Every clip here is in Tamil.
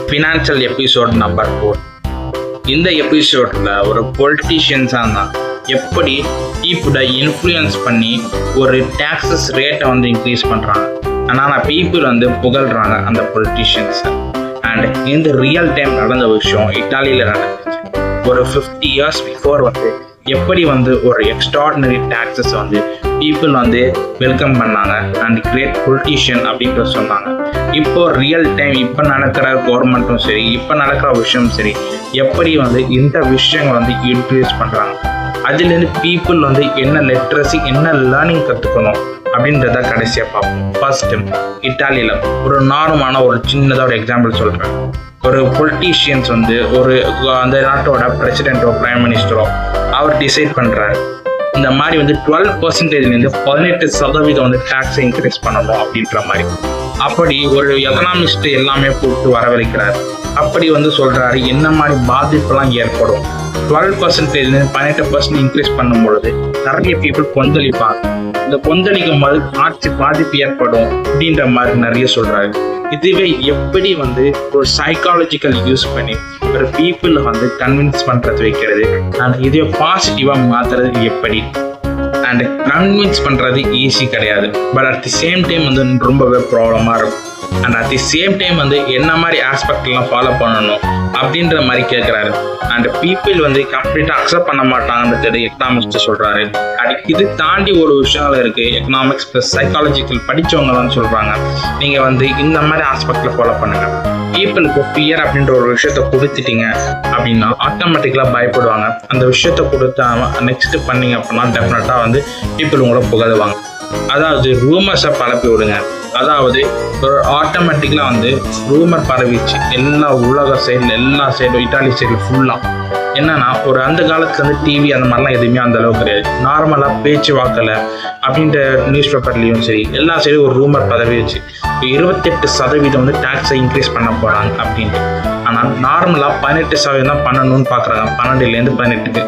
Financial episode number 4. இந்த எபிசோடில் ஒரு பொலிட்டீஷியன்ஸாக இருந்தால் எப்படி பீப்புளை இன்ஃப்ளூயன்ஸ் பண்ணி ஒரு டேக்ஸஸ் ரேட்டை வந்து இன்க்ரீஸ் பண்ணுறாங்க. ஆனால் பீப்புள் வந்து புகழ்கிறாங்க அந்த பொலிட்டீஷியன்ஸை. அண்ட் இந்த ரியல் டைம் நடந்த விஷயம் இட்டாலியில் நடந்துச்சு. ஒரு 50 years பிஃபோர் வந்து எப்படி வந்து ஒரு எக்ஸ்ட்ராடினரி டேக்ஸஸ் வந்து பீப்புள் வந்து வெல்கம் பண்ணாங்க அண்ட் கிரேட் பொலிட்டீஷியன் அப்படின்ற சொன்னாங்க. இப்போ ரியல் டைம் இப்போ நடக்கிற கவர்மெண்ட்டும் சரி, இப்போ நடக்கிற விஷயமும் சரி, எப்படி வந்து இந்த விஷயங்கள் வந்து இன்ட்ரடியூஸ் பண்ணுறாங்க, அதுலேருந்து பீப்புள் வந்து என்ன லிட்ரஸி என்ன லேர்னிங் கற்றுக்கணும் அப்படின்றத கடைசியாக பார்ப்போம். ஃபர்ஸ்ட் இட்டாலியில் ஒரு நார்மலான ஒரு சின்னதாக ஒரு எக்ஸாம்பிள் சொல்கிறேன். ஒரு பொலிட்டீஷியன்ஸ் வந்து ஒரு அந்த நாட்டோட பிரசிடென்ட்டோ பிரைம் மினிஸ்டரோ அவர் டிசைட் பண்ணுறாரு, இந்த மாதிரி வந்து 12%லேருந்து 18% வந்து டேக்ஸை இன்க்ரீஸ் பண்ணணும் அப்படின்ற மாதிரி. அப்படி ஒரு எக்கனாமிஸ்ட் எல்லாமே போட்டு வரவழைக்கிறார். அப்படி வந்து சொல்கிறாரு என்ன மாதிரி பாதிப்பெல்லாம் ஏற்படும். 12%லேருந்து 18% இன்க்ரீஸ் பண்ணும் பொழுது நிறைய பீப்புள் கொந்தளிப்பாங்க. இந்த கொந்தளிக்கும் போது ஆட்சி பாதிப்பு ஏற்படும் அப்படின்ற மாதிரி நிறைய சொல்கிறாரு. இதுவே எப்படி வந்து ஒரு சைக்காலஜிக்கல் யூஸ் பண்ணி ஒரு பீப்புளை வந்து கன்வின்ஸ் பண்ணுறது வைக்கிறது அண்ட் இதை பாசிட்டிவாக மாற்றுறது எப்படி. அண்ட் கன்வின்ஸ் பண்ணுறது ஈஸி கிடையாது, but at the same time வந்து ரொம்பவே ப்ராப்ளமாக இருக்கும். And at the same time வந்து என்ன மாதிரி ஆஸ்பெக்ட்லாம் ஃபாலோ பண்ணணும் அப்படின்ற மாதிரி கேட்குறாரு. அண்ட் பீப்புள் வந்து கம்ப்ளீட்டாக அக்செப்ட் பண்ண மாட்டாங்கன்றது எக்கனாமிக்ஸ் சொல்கிறாரு. அண்ட் இது தாண்டி ஒரு விஷயங்கள் இருக்குது. எக்கனாமிக்ஸ் ப்ளஸ் சைக்காலஜிக்கல் படித்தவங்கலாம் சொல்கிறாங்க, நீங்கள் வந்து இந்த மாதிரி ஆஸ்பெக்டில் ஃபாலோ பண்ணுங்கள். பீப்புளுக்கு ஃபியர் அப்படின்ற ஒரு விஷயத்த கொடுத்துட்டீங்க அப்படின்னா ஆட்டோமேட்டிக்கலாக பயப்படுவாங்க. அந்த விஷயத்த கொடுத்தா நெக்ஸ்ட் பண்ணீங்க அப்படின்னா டெஃபினட்டாக வந்து பீப்புள் உங்களை புகழுவாங்க. அதாவது ரூமர்ஸை பரப்பி விடுங்க. அதாவது ஒரு ஆட்டோமேட்டிக்கலாக வந்து ரூமர் பரவிச்சு எல்லா உலக சைடில் எல்லா சைடும் இட்டாலி சைடில் ஃபுல்லாக. என்னன்னா ஒரு அந்த காலத்துல வந்து டிவி அந்த மாதிரிலாம் எதுவுமே அந்த அளவுக்கு கிடையாது. நார்மலாக பேச்சு வாக்கில் அப்படின்ற நியூஸ் பேப்பர்லேயும் சரி எல்லா சைடும் ஒரு ரூமர் பரவிச்சு 28% வந்து டேக்ஸை இன்க்ரீஸ் பண்ண போகிறாங்க அப்படின்ட்டு. ஆனால் நார்மலாக 18% தான் பண்ணணும்னு பார்க்குறாங்க, 12லேருந்து 18க்கு.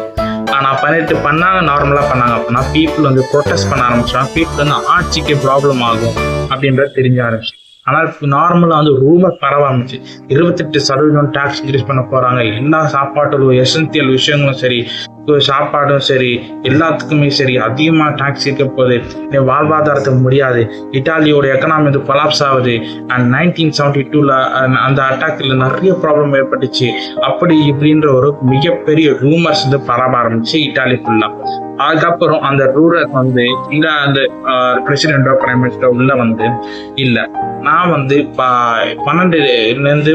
ஆனால் 18 பண்ணாங்க, நார்மலாக பண்ணாங்க அப்படின்னா பீப்புள் வந்து ப்ரொட்டஸ்ட் பண்ண ஆரம்பிச்சாங்க. பீப்புள் வந்து ஆட்சிக்கு ப்ராப்ளம் ஆகும் அப்படின்றது தெரிஞ்ச ஆரம்பிச்சு. ஆனால் நார்மலாக வந்து ரூமர் பரவ ஆரம்பிச்சு 28% டேக்ஸ் இன்க்ரீஸ் பண்ண போகிறாங்க. எல்லா சாப்பாட்டுகளும் எசென்சியல் விஷயங்களும் சரி, சாப்பாடும் சரி, எல்லாத்துக்குமே சரி அதிகமாக டேக்ஸ் இருக்க போகுது. வாழ்வாதாரத்துக்கு முடியாது. இட்டாலியோட எக்கனாமி வந்து கொலாப்ஸ் ஆகுது. அண்ட் 1972 அந்த அட்டாக்ல நிறைய ப்ராப்ளம் ஏற்பட்டுச்சு. அப்படி இப்படின்ற ஒரு மிகப்பெரிய ரூமர்ஸ் வந்து பரவ ஆரம்பிச்சு இட்டாலி ஃபுல்லா. அதுக்கப்புறம் அந்த ரூரர் வந்து இங்க அந்த பிரசிடென்டோ பிரைம் மினிஸ்டரோ உள்ள வந்து இல்லை, நான் வந்து 12லேருந்து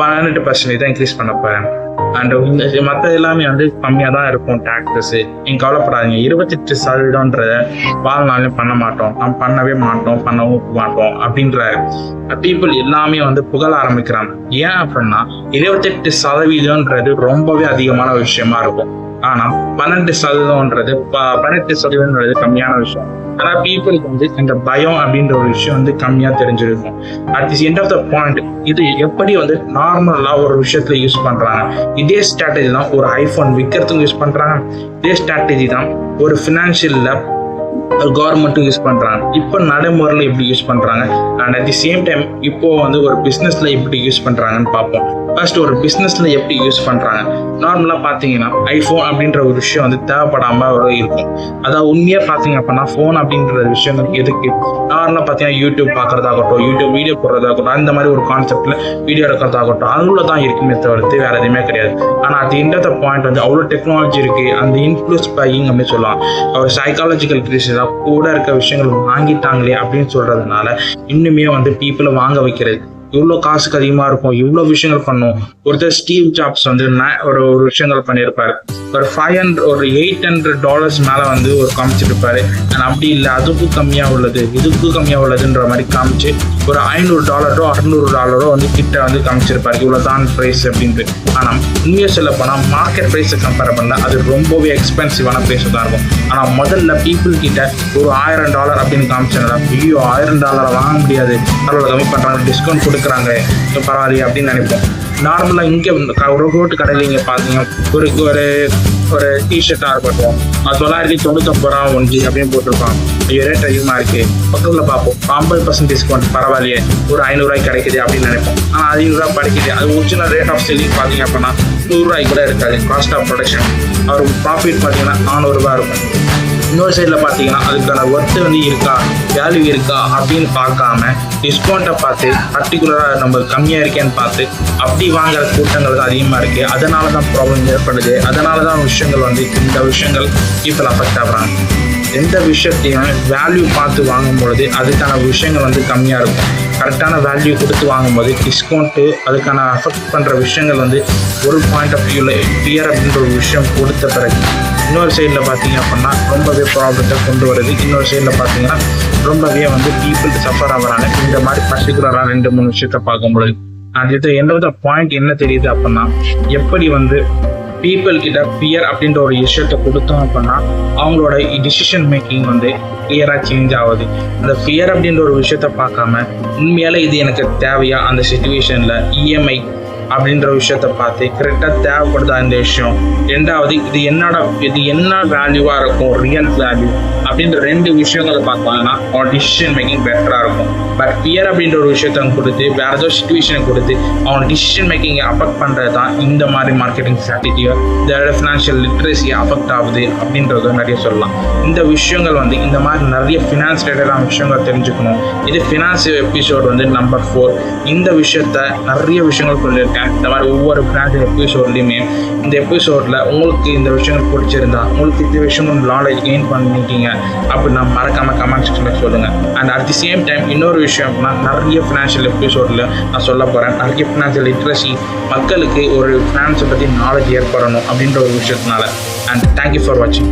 18% தான் இன்க்ரீஸ் பண்ண போறேன். அண்ட் மற்ற எல்லாமே வந்து கம்மியாக தான் இருக்கும் டேக்ஸஸ், நீங்கள் கவலைப்படாதீங்க. 28%ன்றத வாழ்நாளையும் பண்ண மாட்டோம், நம்ம பண்ணவே மாட்டோம், பண்ணவும் மாட்டோம் அப்படின்றாரு. பீப்புள் எல்லாமே வந்து புகழ ஆரம்பிக்கிறாங்க. ஏன் அப்படின்னா 28%ன்றது ரொம்பவே அதிகமான விஷயமா இருக்கும். ஆனால் 18%ன்றது கம்மியான விஷயம். ஆனால் பீப்புளுக்கு வந்து இந்த பயம் அப்படின்ற ஒரு விஷயம் வந்து கம்மியாக தெரிஞ்சிருக்கும். At the end of the point இது எப்படி வந்து நார்மலாக ஒரு விஷயத்துல யூஸ் பண்ணுறாங்க. இதே ஸ்ட்ராட்டஜி தான் ஒரு ஐஃபோன் விற்கிறதுக்கு யூஸ் பண்ணுறாங்க. இதே ஸ்ட்ராட்டஜி தான் ஒரு ஃபினான்ஷியலில் கவர்மெண்ட்டும் யூஸ் பண்ணுறாங்க. இப்போ நடைமுறையில் எப்படி யூஸ் பண்ணுறாங்க and at the same time இப்போ வந்து ஒரு பிஸ்னஸில் எப்படி யூஸ் பண்ணுறாங்கன்னு பார்ப்போம். ஃபர்ஸ்ட் ஒரு பிஸ்னஸில் எப்படி யூஸ் பண்ணுறாங்க. நார்மலாக பார்த்தீங்கன்னா ஐஃபோன் அப்படின்ற ஒரு விஷயம் வந்து தேவைப்படாமல் இருக்கும். அதாவது உண்மையாக பார்த்தீங்க அப்படின்னா ஃபோன் அப்படின்ற விஷயம் எதுக்கு நார்மலாக பார்த்தீங்கன்னா யூடியூப் பார்க்குறதாகட்டும், யூடியூப் வீடியோ போடுறதாகட்டும், அந்த மாதிரி ஒரு கான்செப்டில் வீடியோ எடுக்கிறதாகட்டும் அதுல தான் இருக்குமே தவிர்த்து வேறு எதுவுமே கிடையாது. ஆனால் அது எண்ட் ஆஃப் த பாயிண்ட் வந்து அவ்வளோ டெக்னாலஜி இருக்குது. அந்த இன்ஃப்ளூயன்ஸ் பையிங் அப்படின்னு சொல்லலாம். ஒரு சைக்காலஜிக்கல் கிரீஸாக கூட இருக்க விஷயங்கள் வாங்கிட்டாங்களே அப்படின்னு சொல்கிறதுனால இன்னுமே வந்து பீப்புளை வாங்க வைக்கிறது. இவ்வளோ காசுக்கு அதிகமாக இருக்கும், இவ்வளோ விஷயங்கள் பண்ணும். ஒருத்தர் ஸ்டீவ் ஜாப்ஸ் வந்து ஒரு விஷயங்கள் பண்ணியிருப்பாரு. ஒரு $800 மேலே வந்து ஒரு காமிச்சிருப்பாரு. அண்ட் அப்படி இல்லை அதுக்கும் கம்மியாக உள்ளது, இதுக்கும் கம்மியாக உள்ளதுன்ற மாதிரி காமிச்சு ஒரு $500 $600 வந்து கிட்ட வந்து காமிச்சிருப்பாரு. இவ்வளோ தான் ப்ரைஸ் அப்படின்ட்டு. ஆனால் உண்மையாக சொல்ல போனால் மார்க்கெட் ப்ரைஸை கம்பேர் பண்ணல அது ரொம்பவே எக்ஸ்பென்சிவான ப்ரைஸ் தான் இருக்கும். ஆனால் முதல்ல பீப்புள் கிட்ட ஒரு $1000 அப்படின்னு காமிச்சனால ஐயோ $1000 வாங்க முடியாது, பரவாயில்ல கம்மி பண்ணுறாங்க, டிஸ்கவுண்ட் கொடுக்குறாங்க, பரவாயில்லையே அப்படின்னு நினைப்போம். நார்மலாக இங்கே ரோட்டு கடையில் இங்கே பார்த்தீங்க ஒரு ஒரு டிஷர்ட்டாக இருக்கட்டும் 999 ஒன்லி அப்படின்னு போட்டிருப்பான். ஐயோ ரேட் அதிகமாக இருக்கு, பக்கத்தில் பார்ப்போம் 50% டிஸ்கவுண்ட் பரவாயில்லையே ஒரு 500 கிடைக்குது அப்படின்னு நினைப்போம். ஆனால் 500 கிடைக்குது. அது ஒரிஜினல் ரேட் ஆஃப் செல்லிங் பார்த்தீங்க அப்படின்னா 100 கூட இருக்காது. காஸ்ட் ஆஃப் ப்ரொடக்ஷன் அவர் ப்ராஃபிட் பார்த்தீங்கன்னா 400 இருக்கும். இன்னொரு சைடில் பார்த்தீங்கன்னா அதுக்கான ஒர்த்து இருக்கா, வேல்யூ இருக்கா அப்படின்னு பார்க்காம டிஸ்கவுண்ட்டை பார்த்து பர்டிகுலராக நம்ம கம்மியாக இருக்கேன்னு பார்த்து அப்படி வாங்குற கூட்டங்கள் தான் அதிகமாக இருக்குது. அதனால தான் ப்ராப்ளம் ஏற்படுது. அதனால தான் விஷயங்கள் இந்த விஷயங்கள் இப்போ அஃபெக்ட் ஆகுறாங்க. எந்த விஷயத்தையும் வேல்யூ பார்த்து வாங்கும்பொழுது அதுக்கான விஷயங்கள் கம்மியாக இருக்கும். கரெக்டான வேல்யூ கொடுத்து வாங்கும்போது டிஸ்கவுண்ட்டு அதுக்கான அஃபெக்ட் பண்ணுற விஷயங்கள் ஒரு பாயிண்ட் ஆஃப் வியூவில் ஃபியர் அப்படின்ற ஒரு விஷயம் கொடுத்த பிறகு இன்னொரு சைடில் பார்த்தீங்க அப்படின்னா ரொம்பவே ப்ராப்ளத்தை கொண்டு வருது. இன்னொரு சைடில் பார்த்தீங்கன்னா ரொம்பவே பீப்புள் சஃபர் ஆகுறாங்க. இந்த மாதிரி பர்டிகுலராக 2-3 விஷயத்தை பார்க்கும்பொழுது அது என்னோட பாயிண்ட் என்ன தெரியுது அப்படின்னா, எப்படி பீப்புள் கிட்ட ஃபியர் அப்படின்ற ஒரு விஷயத்தை கொடுத்தோம் அப்படின்னா அவங்களோட டிசிஷன் மேக்கிங் கிளியராக சேஞ்ச் ஆகுது. அந்த ஃபியர் அப்படின்ற ஒரு விஷயத்த பார்க்காம உண்மையால இது எனக்கு தேவையா அந்த சிச்சுவேஷனில் இஎம்ஐ அப்படின்ற விஷயத்த பார்த்து கரெக்டாக தேவைப்படுதா இந்த விஷயம். ரெண்டாவது இது என்ன வேல்யூவாக இருக்கும், ரியல் வேல்யூ அப்படின்ற 2 விஷயங்களை பார்த்தாங்கன்னா அவன் டிசிஷன் மேக்கிங் பெட்டராக இருக்கும். பட் ஃபியர் அப்படின்ற ஒரு விஷயத்த கொடுத்து வேற ஏதோ சிச்சுவேஷனை கொடுத்து அவன் டிசிஷன் மேக்கிங்கை அஃபெக்ட் பண்ணுறது தான் இந்த மாதிரி மார்க்கெட்டிங் ஸ்ட்ராட்டஜியை இதோட ஃபினான்ஷியல் லிட்ரஸியை அஃபெக்ட் ஆகுது அப்படின்றத நிறைய சொல்லலாம். இந்த விஷயங்கள் இந்த மாதிரி நிறைய ஃபினான்ஸ் ரிலேட்டடான விஷயங்கள் தெரிஞ்சுக்கணும். இது ஃபினான்ஸ் எபிசோட் நம்பர் 4. இந்த விஷயத்த நிறைய விஷயங்கள் சொல்லியிருக்கேன். இந்த மாதிரி ஒவ்வொரு ஃபினான்ஸ் எபிசோட்லையுமே இந்த எபிசோடில் உங்களுக்கு இந்த விஷயங்கள் பிடிச்சிருந்தா, உங்களுக்கு இந்த விஷயம் நாலேஜ் கெயின் பண்ணிட்டீங்க அப்படின்னா மறக்காமல் கமெண்ட் செக்ஷனில் சொல்லுங்கள். And at the same time இன்னொரு விஷயம் அப்படின்னா நிறைய ஃபினான்ஷியல் எபிசோடில் நான் சொல்ல போகிறேன். நிறைய ஃபினான்ஷியல் லிட்ரஸி மக்களுக்கு ஒரு ஃபினான்ஸை பற்றி நாலேஜ் ஏற்படணும் அப்படின்ற ஒரு விஷயத்தினால. அண்ட் தேங்க்யூ ஃபார் வாட்சிங்.